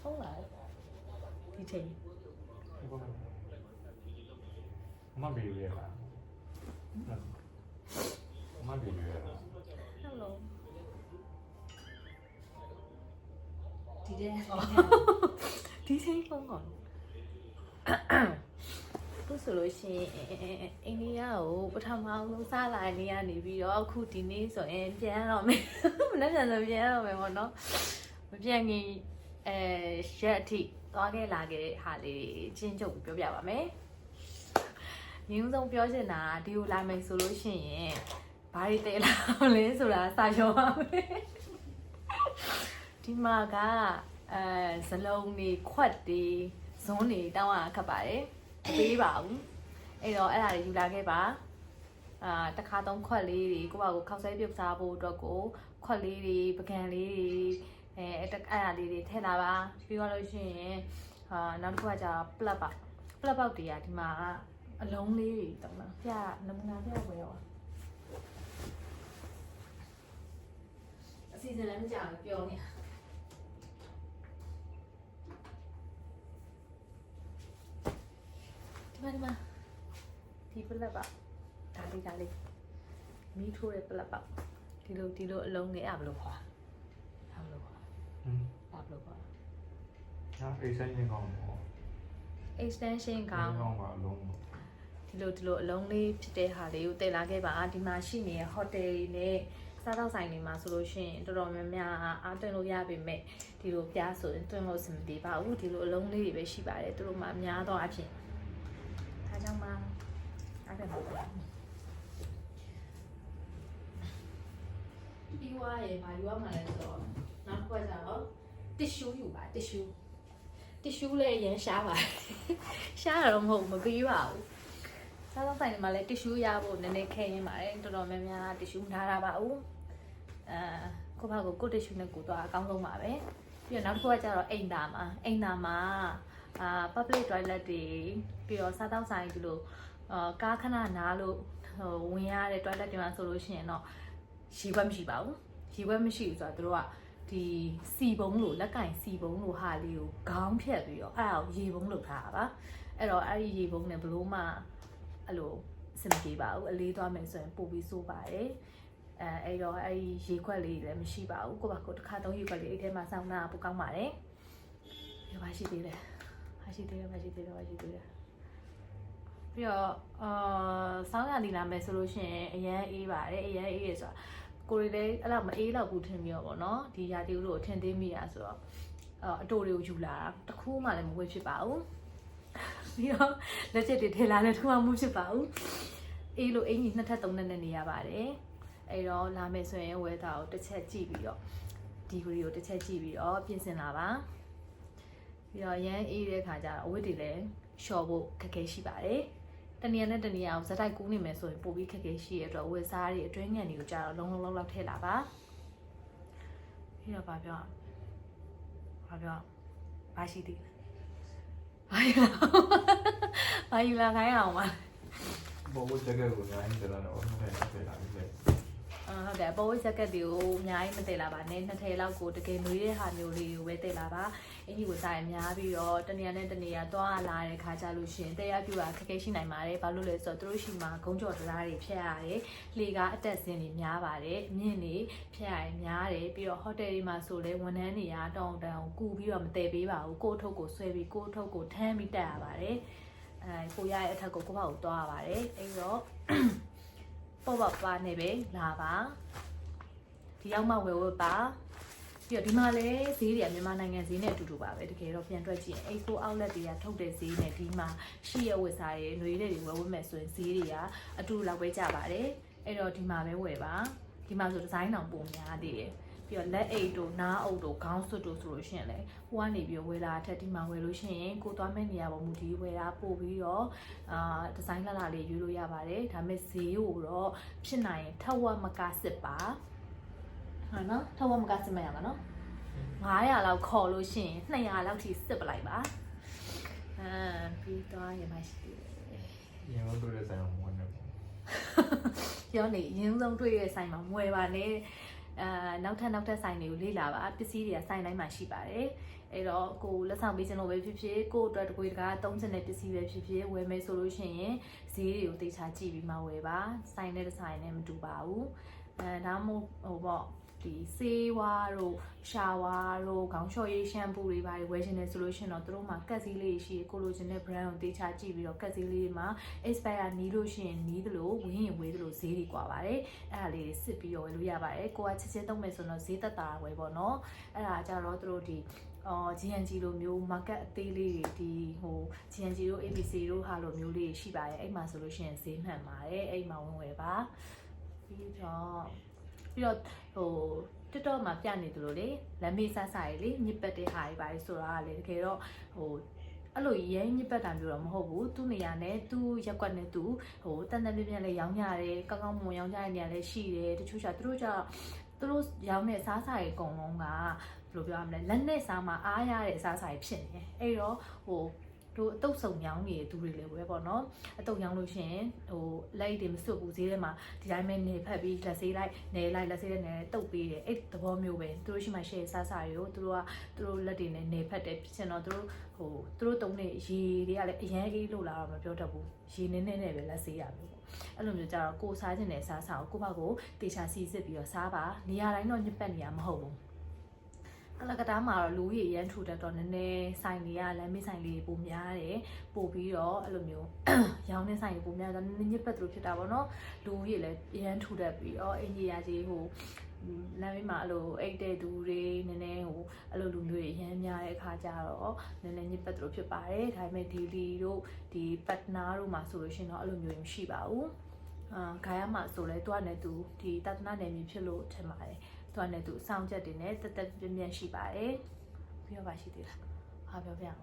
ဆုံးလာဒီချိန်မမေရရလားမမေရရလား Hello ဒီချိန်ဖုန်းကောသူဆိုလို့ရှိရင်အိန္ဒိယကိုပထမဆုံးစားလာနေရနေပြီးတော့အခုဒီနေ့ဆိုရင်ပြန်တော့မယ်မနေ့ကဆိုပြန်တော့မယ်ပေါ့နော်မပြန်ခင်ရက်အထိသွားခဲ့လာခဲ့တဲ့ဟာလေးချင်းချုပ်ပြောပြပါမယ်ရင်းဆုံးပြောချင်တာဒီကိုလာမယ်ဆိုလို့ရှိရင်ဘာတွေတဲလာလဲဆိုတာစာရောပါမယ်ဒီမှာကဇလုံးတွေခွက်တွေဇွန်းတွေတောင်းရခက်ပါတယ်မပေးပါဘူးအဲ့တော့အဲ့ဒါတွေယူလာခဲ့ပါတစ်ခါသုံးခွက်လေးတွေကိုယ့်ဘာကိုခောက်ဆဲပြုတ်စားဖို့အတွက်ကိုခွက်လေးတွေပကံလေးတွေအဲ့ဒါလေးတွေထည့်လာပါပြီးတော့လို့ရှိရင်နောက်တစ်ခုကကြာပလက်ပေါက်တွေကဒီမှာအလုံးလေးတွေတောင်းတာပြနမူနာပြဝယ်ရောအစီအစဉ်လည်းမကြဘူးပြောနေတာဒီမှာဒီပလက်ပေါက်ဒါလေးမီးထိုးတဲ့ပလက်ပေါက်ဒီလိုအလုံးလေးဘယ်လိုခေါ်ဘယ်လိုခေါ်ဟာ extension ကောင်းပေါ့ extension ကောင်း ပါအလုံး ဒီလိုအလုံးလေးဖြစ်တဲ့ဟာလေးကိုတည်လာခဲ့ပါဒီမှာရှိနေတဲ့ hotel တွေနဲ့စားတော့ဆိုင်တွေမှာဆိုလို့ရှိရင်တော်တော်များများအားသွင်းလို့ရပေမဲ့ဒီလိုပြားဆိုရင်သွင်းလို့အဆင်မပြေပါဘူးဒီလိုအလုံးလေးတွေပဲရှိပါတယ်သူတို့မှအများသောအဖြစ်ဒါကြောင့်မှအဲ့ဒါပေါ့ပြီးွားရေဘာယူရမှာလဲဆိုတော့နောက်တစ်ခါကျတော့ tissue ယူပါ tissue လည်းရမ်းရှားပါရှားတော့မဟုတ်မပြီးပါဘူးစားတော့ဆိုင်တွေမှာလည်း tissue ရဖို့နည်းနည်းခဲရင်းပါတယ်တော်တော်များများ tissue မထားတာပါဘူးကိုယ့်ဘာကို tissue နဲ့ကိုသွားအကောင်းဆုံးပါပဲပြီးတော့နောက်တစ်ခုကကျတော့အိမ်သာမှာpublic toilet တွေပြီးတော့စားတော့ဆိုင်ဒီလိုကားခဏနားလို့ဝင်ရတဲ့ toilet တွေမှာဆိုလို့ရှိရင်တော့ရေခွက်မရှိပါဘူးရေခွက်မရှိဘူးဆိုတော့တို့ကဒီစီပုံးလို့လက်ကင်စီပုံးလို့ဟာလေးကိုခေါင်းဖြတ်ပြီးတော့အဲ့ဒါကိုရေပုံးလုပ်ထားတာပါအဲ့တော့အဲ့ဒီရေပုံးနဲ့ဘလို့မှအဲ့လိုအဆင်မပြေပါဘူးအလေးသွားမယ်ဆိုရင်ပို့ပြီးစိုးပါတယ်အဲ့တော့အဲ့ဒီရေခွက်လေးလည်းမရှိပါဘူးကိုယ့်ဘာကိုတစ်ခါသုံးရေခွက်လေးအဲ့ထဲမှာစောင်းတာပိုကောင်းပါတယ်ဒီပါရှိသေးတယ်ပြီးတော့စောင်းရလီလာမယ်ဆိုလို့ရှိရင်အရန်အေးပါတယ်အရန်အေးရဆိုတာကိုရီလည်းအဲ့လောက်မအေးတော့ဘူးထင်ပြီးတော့ဗောနော်ဒီရာသီဥတုကိုထင်သေးမိတာဆိုတော့အတိုတွေကိုယူလာတာတခုမှလည်းမဝေ့ဖြစ်ပါဘူးပြီးတော့လက်ချက်တွေထည့်လာလည်းတခုမှမဖြစ်ပါဘူးအေးလို့အင်ကြီးနှစ်ထပ်သုံးထပ်နဲ့နေရပါတယ်အဲ့တော့လာမယ်ဆိုရင်ဝဲသားကိုတစ်ချက်ကြည့်ပြီးတော့ဒီဂရီကိုတစ်ချက်ကြည့်ပြီးတော့ပြင်ဆင်လာပါပြီးတော့ရမ်းအေးတဲ့ခါကျတော့အဝတ်တွေလည်းလျှော်ဖို့ခက်ခဲရှိပါတယ်တနေရာနဲ့တနေရာကိုဇက်တိုက်ကူးနေမယ်ဆိုရင်ပို့ပြီးခက်ခဲရှိရတဲ့အတွက်ဝက်စားတွေအတွင်းငံတွေကိုကြာတော့လုံးလောက်ထည့်လာပါပြီးတော့ဘာရှိသေးလဲဘာယူလာခိုင်းအောင်ပါဘောဝချက်ကကိုညာရင်တလာတော့ဟုတ်တယ်လာပြီလေဟုတ်တယ်ဘောဝချက်ကတွေကိုအများကြီးမတည်လာပါနဲ့နှစ်ထည်လောက်ကိုတကယ်နွေးတဲ့ဟာမျိုးလေးကိုပဲတည်လာပါအင်ကြီးကိုစားရများပြီးတော့တနေရာနဲ့တနေရာသွားလာတဲ့ခါကြလို့ရှိရင်တရားပြူတာခက်ခဲရှိနိုင်ပါတယ်ဘာလို့လဲဆိုတော့သူတို့ရှိမှာဂုံးကြော်တရားတွေဖျက်ရတယ်လှေကားအတက်ဆင်းတွေများပါတယ်အမြင့်တွေဖျက်ရများတယ်ပြီးတော့ဟိုတယ်တွေမှာဆိုလဲဝန်ထမ်းတွေကတောင်းတန်းကိုကူပြီးတော့မတည်ပေးပါဘူးကိုယ့်ထုတ်ကိုဆွဲပြီးကိုယ့်ထုတ်ကိုထမ်းပြီးတက်ရပါတယ်ကိုရရဲ့အထက်ကိုကိုယ့်ဘာကိုသွားရပါတယ်အဲ့တော့ပေါ့ပါနေပဲလာပါဒီရောက်မှဝယ်ဝယ်ပါပြီးတော့ဒီမှာလည်းဈေးတွေကမြန်မာနိုင်ငံဈေးနဲ့အတူတူပါပဲတကယ်တော့ပြန်တွက်ကြည့်ရင် A4 outlet တွေကထုတ်တဲ့ဈေးနဲ့ဒီမှာရှိရဝယ်စားရဲ့ຫນွေတဲ့တွေဝယ်ဝယ်မယ်ဆိုရင်ဈေးတွေကအတူတူလောက်ပဲကျပါတယ်အဲ့တော့ဒီမှာပဲဝယ်ပါဒီမှာဆိုဒီဇိုင်းတောင်ပုံများသေးတယ်ပြီးတော့လက်အိတ်တို့နားအုပ်တို့ခေါင်းစွပ်တို့ဆိုလို့ရှိရင်လည်းဟိုကနေပြီးဝယ်လာအထက်ဒီမှာဝယ်လို့ရှိရင်ကိုသွားမဲ့နေရာပေါ်မူတည်ဝယ်တာပို့ပြီးတော့ဒီဇိုင်းလှလှလေးရွေးလို့ရပါတယ်ဒါပေမဲ့ဈေးကိုတော့ဖြစ်နိုင်ရင်ထက်ဝက်မကစစ်ပါဟာနော်ထက်ဝက်မကစစ်မရပါနော်900လောက်ခေါ်လို့ရှိရင်200လောက်ထိစစ်ပလိုက်ပါပြီးတော့ရမရှိသေးတယ်ရင်တော့တွေ့တဲ့ဆိုင်မှာဝင်နေပေါ့ပြောနေရင်းဆုံးတွေ့တဲ့ဆိုင်မှာမွယ်ပါနဲ့ နောက်ထပ်ဆိုင်တွေကိုလေ့လာပါပစ္စည်းတွေကဆိုင်တိုင်းမှာရှိပါတယ်အဲ့တော့ကိုလက်ဆောင်ပေးခြင်းလို့ပဲဖြစ်ဖြစ်ကိုအတွက်တကွေတကားသုံးချင်တဲ့ပစ္စည်းပဲဖြစ်ဖြစ်ဝယ်မယ်ဆိုလို့ရှိရင်ဈေးတွေကိုသေချာကြည့်ပြီးမှဝယ်ပါဆိုင်နဲ့တစ်ဆိုင်နဲ့မတူပါဘူးဒါမှမဟုတ်ပေါ့ဒီဆေးဝါးတို့ရှာဝါတို့ခေါင်းလျှော်ရည်ရှမ်ပူတွေပါဝယ်ချင်တယ်ဆိုလို့ရှိရင်တော့သူတို့မှာကတ်စည်းလေးရှိကိုလိုချင်တဲ့ brand ကိုသေချာကြည့်ပြီးတော့ကတ်စည်းလေးမှာ expire နီးလို့ရှိရင်နီးသလိုဝင်းရင်ဝေးသလိုဈေးတွေကွာပါတယ်အဲ့ဒါလေးစစ်ပြီးတော့ဝယ်လို့ရပါတယ်ကိုကချက်ချင်းသုံးမယ်ဆိုတော့ဈေးသက်သာဝယ်ပေါ့နော်အဲ့ဒါကြတော့သူတို့ဒီGNG လိုမျိုး market အသေးလေးတွေဒီGNG တို့ ABC တို့ဟာလိုမျိုးလေးရှိပါတယ်အဲ့မှာဆိုလို့ရှိရင်ဈေးမှန်ပါတယ်အဲ့မှာဝင်ဝယ်ပါပြီးတော့TikTok မှာပြနေသလိုလေလမ်းမေးဆဆရည်လေညစ်ပတ်တဲ့ဟာတွေပါလေဆိုတာကလေတကယ်တော့အဲ့လိုရဲညစ်ပတ်တာမျိုးတော့မဟုတ်ဘူးသူ့နေရာနဲ့သူ့ရက်ကွက်နဲ့သူတန်တန်ပြပြလေးရောင်းကြတယ်ကောင်းကောင်းမွန်ရောင်းကြတဲ့နေရာလည်းရှိတယ်တချို့သူတို့ရောင်းတဲ့စားစာတွေအကုန်လုံးကဘယ်လိုပြောရမလဲလက်နဲ့စားမှာအားရတဲ့စားစာတွေဖြစ်နေတယ်အဲ့တော့တို့အတုပ်စုံရောင်းနေတဲ့သူတွေလည်းပဲပေါ့နော်အတုပ်ရောင်းလို့ရှိရင်လက်တွေမစွတ်ဘူးဈေးထဲမှာဒီတိုင်းပဲနေဖက်ပြီးလက်ဆေးလိုက်နေလိုက်လက်ဆေးလိုက်နေတုပ်ပေးတယ်အဲ့သဘောမျိုးပဲသူတို့ရှိမှ share စားစာတွေကိုသူတို့လက်တွေနဲ့နေဖက်တယ်ဖြစ်ချင်တော့သူတို့တုံးနေရေတွေကလည်းအရန်အေးလို့လာတော့မပြောတတ်ဘူးရေနည်းနည်းနဲ့ပဲလက်ဆေးရမယ်ပေါ့အဲ့လိုမျိုးကြတော့ကိုစားခြင်းနဲ့စားစာကိုယ့်ဘက်ကိုတေချာစီစစ်ပြီးတော့စားပါနေရာတိုင်းတော့ညစ်ပတ်နေရမဟုတ်ဘူးကလကတားမှာတော့လူကြီးရန်ထူတတ်တော့နည်းနည်းဆိုင်တွေကလမ်းမေးဆိုင်လေးပိုများတယ်ပို့ပြီးတော့အဲ့လိုမျိုးရောင်းနေဆိုင်တွေပိုများတော့နည်းနည်းညစ်ပတ်လို့ဖြစ်တာပေါ့နော်လူကြီးလည်းရန်ထူတတ်ပြီးတော့အင်ဂျီယာကြီးလမ်းမေးမှာအဲ့လိုအိတ်တဲ့သူတွေနည်းနည်းအဲ့လိုလူမျိုးတွေရမ်းများတဲ့အခါကျတော့နည်းနည်းညစ်ပတ်လို့ဖြစ်ပါတယ်ဒါပေမဲ့ဒီလီတို့ဒီပတ်နာတို့မှာဆိုလို့ရှိရင်တော့အဲ့လိုမျိုးမရှိပါဘူးဂါရမှာဆိုလဲသူကလည်းသူဒီတသနာနယ်မြေဖြစ်လို့ထင်ပါတယ်သူကလည်းသူအဆောင်ချက်တွေနဲ့တက်ပြင်းပြင်းရှိပါတယ်ပြောပါရှိသေးလားဟာပြောပြအောင်